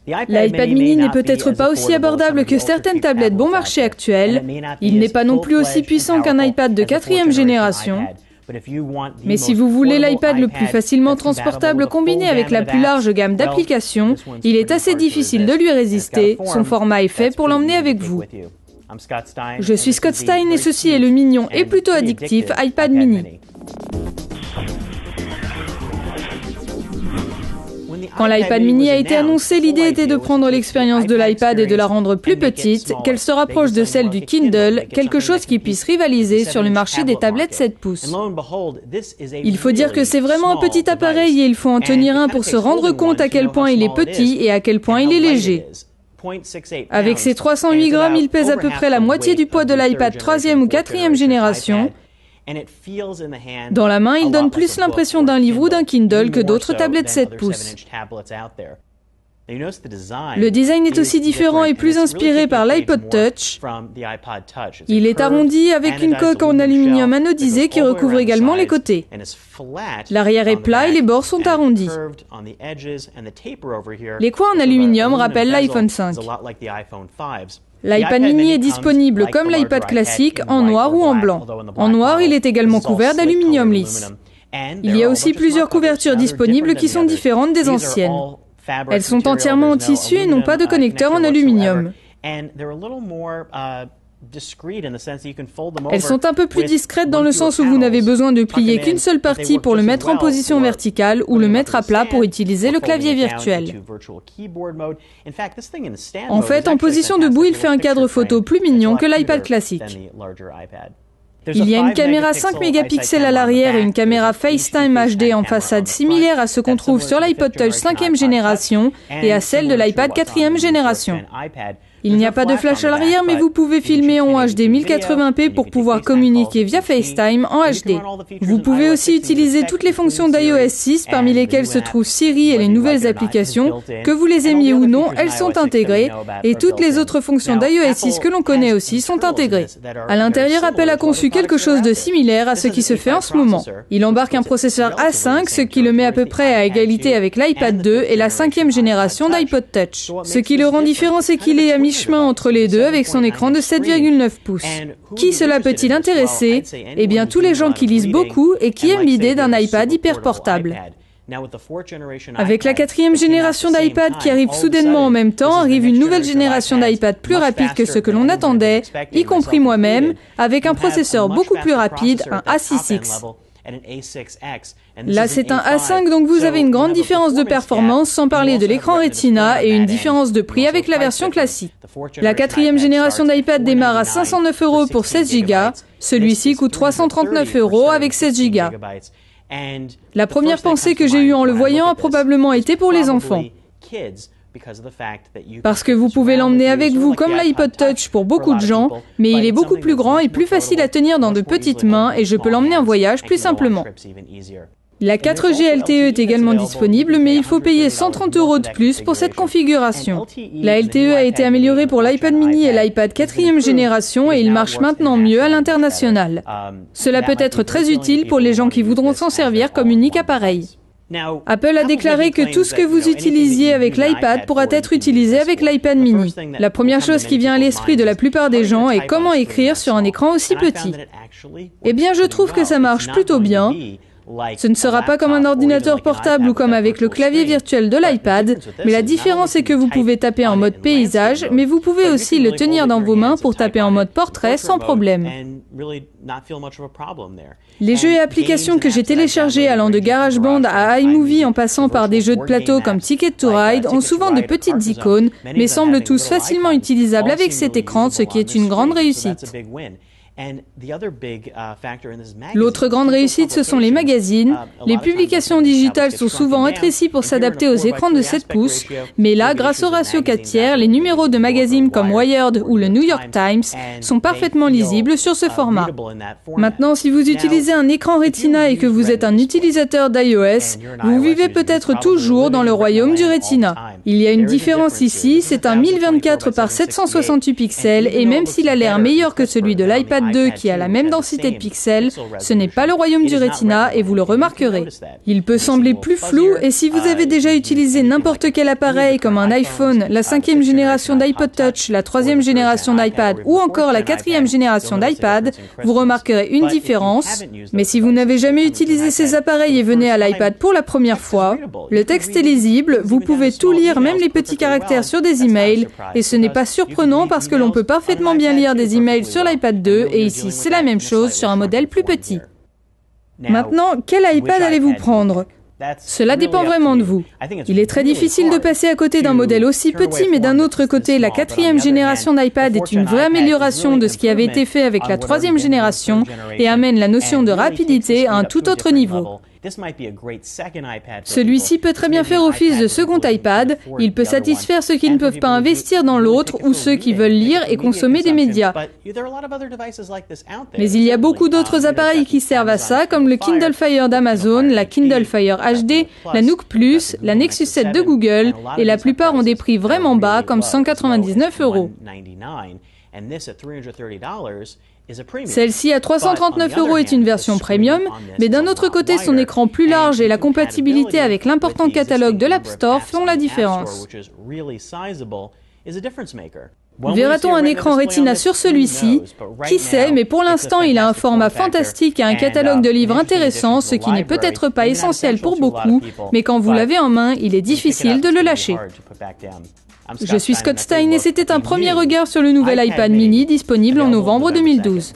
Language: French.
L'iPad mini n'est peut-être pas aussi abordable que certaines tablettes bon marché actuelles. Il n'est pas non plus aussi puissant qu'un iPad de 4e génération. Mais si vous voulez l'iPad le plus facilement transportable combiné avec la plus large gamme d'applications, il est assez difficile de lui résister. Son format est fait pour l'emmener avec vous. Je suis Scott Stein et ceci est le mignon et plutôt addictif iPad mini. Quand l'iPad mini a été annoncé, l'idée était de prendre l'expérience de l'iPad et de la rendre plus petite, qu'elle se rapproche de celle du Kindle, quelque chose qui puisse rivaliser sur le marché des tablettes 7 pouces. Il faut dire que c'est vraiment un petit appareil et il faut en tenir un pour se rendre compte à quel point il est petit et à quel point il est léger. Avec ses 308 grammes, il pèse à peu près la moitié du poids de l'iPad 3e ou 4e génération. Dans la main, il donne plus l'impression d'un livre ou d'un Kindle que d'autres tablettes 7 pouces. Le design est aussi différent et plus inspiré par l'iPod Touch. Il est arrondi avec une coque en aluminium anodisé qui recouvre également les côtés. L'arrière est plat et les bords sont arrondis. Les coins en aluminium rappellent l'iPhone 5. L'iPad mini est disponible comme l'iPad classique en noir ou en blanc. En noir, il est également couvert d'aluminium lisse. Il y a aussi plusieurs couvertures disponibles qui sont différentes des anciennes. Elles sont entièrement en tissu et n'ont pas de connecteur en aluminium. Elles sont un peu plus discrètes dans le sens où vous n'avez besoin de plier qu'une seule partie pour le mettre en position verticale ou le mettre à plat pour utiliser le clavier virtuel. En fait, en position debout, il fait un cadre photo plus mignon que l'iPad classique. Il y a une caméra 5 mégapixels à l'arrière et une caméra FaceTime HD en façade similaire à ce qu'on trouve sur l'iPod Touch 5e génération et à celle de l'iPad 4e génération. Il n'y a pas de flash à l'arrière, mais vous pouvez filmer en HD 1080p pour pouvoir communiquer via FaceTime en HD. Vous pouvez aussi utiliser toutes les fonctions d'iOS 6, parmi lesquelles se trouvent Siri et les nouvelles applications. Que vous les aimiez ou non, elles sont intégrées, et toutes les autres fonctions d'iOS 6 que l'on connaît aussi sont intégrées. À l'intérieur, Apple a conçu quelque chose de similaire à ce qui se fait en ce moment. Il embarque un processeur A5, ce qui le met à peu près à égalité avec l'iPad 2 et la 5e génération d'iPod Touch. Ce qui le rend différent, c'est qu'il est à mi-chemin entre les deux avec son écran de 7,9 pouces. Qui cela peut-il intéresser? Eh bien, tous les gens qui lisent beaucoup et qui aiment l'idée d'un iPad hyper portable. Avec la 4e génération d'iPad qui arrive soudainement en même temps, arrive une nouvelle génération d'iPad plus rapide que ce que l'on attendait, y compris moi-même, avec un processeur beaucoup plus rapide, un A6X. Là, c'est un A5, donc vous avez une grande différence de performance, sans parler de l'écran Retina et une différence de prix avec la version classique. La 4e génération d'iPad démarre à 509 € pour 16 Go. Celui-ci coûte 339 € avec 16 Go. La première pensée que j'ai eue en le voyant a probablement été pour les enfants. Parce que vous pouvez l'emmener avec vous comme l'iPod Touch pour beaucoup de gens, mais il est beaucoup plus grand et plus facile à tenir dans de petites mains et je peux l'emmener en voyage plus simplement. La 4G LTE est également disponible, mais il faut payer 130 € de plus pour cette configuration. La LTE a été améliorée pour l'iPad mini et l'iPad 4e génération et il marche maintenant mieux à l'international. Cela peut être très utile pour les gens qui voudront s'en servir comme unique appareil. Apple a déclaré que tout ce que vous utilisiez avec l'iPad pourra être utilisé avec l'iPad mini. La première chose qui vient à l'esprit de la plupart des gens est comment écrire sur un écran aussi petit. Eh bien, je trouve que ça marche plutôt bien. Ce ne sera pas comme un ordinateur portable ou comme avec le clavier virtuel de l'iPad, mais la différence est que vous pouvez taper en mode paysage, mais vous pouvez aussi le tenir dans vos mains pour taper en mode portrait sans problème. Les jeux et applications que j'ai téléchargés allant de GarageBand à iMovie en passant par des jeux de plateau comme Ticket to Ride ont souvent de petites icônes, mais semblent tous facilement utilisables avec cet écran, ce qui est une grande réussite. L'autre grande réussite, ce sont les magazines. Les publications digitales sont souvent rétrécies pour s'adapter aux écrans de 7 pouces, mais là, grâce au ratio 4/3, les numéros de magazines comme Wired ou le New York Times sont parfaitement lisibles sur ce format. Maintenant, si vous utilisez un écran Retina et que vous êtes un utilisateur d'iOS, vous vivez peut-être toujours dans le royaume du Retina. Il y a une différence ici, c'est un 1024 par 768 pixels et même s'il a l'air meilleur que celui de l'iPad iPad 2 qui a la même densité de pixels, ce n'est pas le royaume du Retina et vous le remarquerez. Il peut sembler plus flou et si vous avez déjà utilisé n'importe quel appareil comme un iPhone, la 5e génération d'iPod Touch, la 3e génération d'iPad ou encore la 4e génération d'iPad, vous remarquerez une différence. Mais si vous n'avez jamais utilisé ces appareils et venez à l'iPad pour la première fois, le texte est lisible, vous pouvez tout lire, même les petits caractères sur des emails, et ce n'est pas surprenant parce que l'on peut parfaitement bien lire des emails sur l'iPad 2 et ici c'est la même chose sur un modèle plus petit. Maintenant, quel iPad allez-vous prendre ? Cela dépend vraiment de vous. Il est très difficile de passer à côté d'un modèle aussi petit, mais d'un autre côté, la 4e génération d'iPad est une vraie amélioration de ce qui avait été fait avec la 3e génération et amène la notion de rapidité à un tout autre niveau. Celui-ci peut très bien faire office de second iPad, il peut satisfaire ceux qui ne peuvent pas investir dans l'autre ou ceux qui veulent lire et consommer des médias. Mais il y a beaucoup d'autres appareils qui servent à ça, comme le Kindle Fire d'Amazon, la Kindle Fire HD, la Nook Plus, la Nexus 7 de Google, et la plupart ont des prix vraiment bas, comme 199 €. Celle-ci à 339 € est une version premium, mais d'un autre côté, son écran plus large et la compatibilité avec l'important catalogue de l'App Store font la différence. Verra-t-on un écran Retina sur celui-ci? Qui sait, mais pour l'instant, il a un format fantastique et un catalogue de livres intéressant, ce qui n'est peut-être pas essentiel pour beaucoup, mais quand vous l'avez en main, il est difficile de le lâcher. Je suis Scott Stein et c'était un premier regard sur le nouvel iPad mini disponible en novembre 2012.